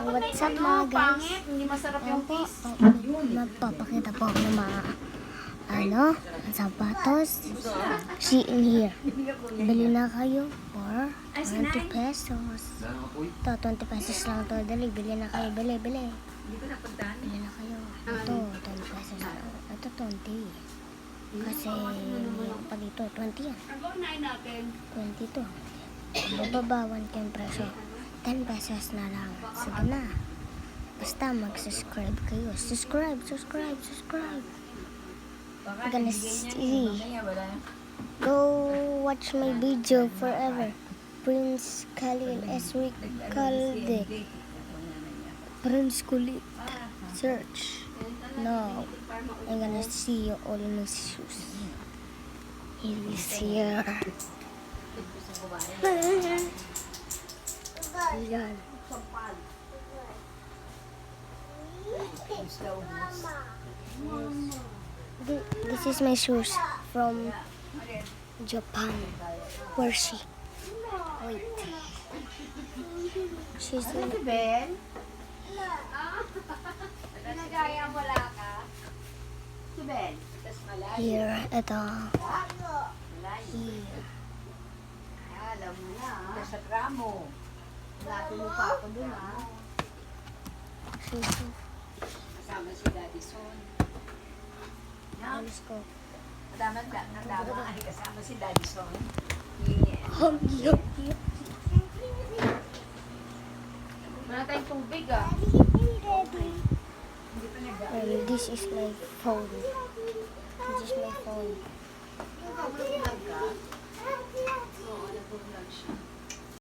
What's up mga guys? Hindi masarap yung po, fish. magpapakita po ako ng mga sapatos. See in here. Bili na kayo for 20 pesos. Ito, 20 pesos lang to. Dali, bili na kayo. Bili. Bili na kayo. Ito, 20 pesos lang. Ito, 20. Kasi pag ito, 20 yan. 20 to. Bababawan ko yung presyo. 10 pesos na lang. Sige na. Basta mag-subscribe kayo. Subscribe. Gonna see. Go watch my video forever. Prince Khalil Eswi Kalde. Prince Kulit. Search. Now, I'm gonna see all my shoes. Here is here. Ayan. This is my shoes from Japan. Where is she? Wait. She's in Ben? Nagaya mo lang ka? Si Ben? here. Ito. Malayo. Here. Alam mo na. Nasa tramo. Lato mo pa ako dun ha. Shoes. Kasama si Daddy Son. Let's go. Nadama ay kasama si Daddy Son. Yeah. Yup. Wala tayong tubig ah. And this is my phone. This is my phone. Nag-vlog ka?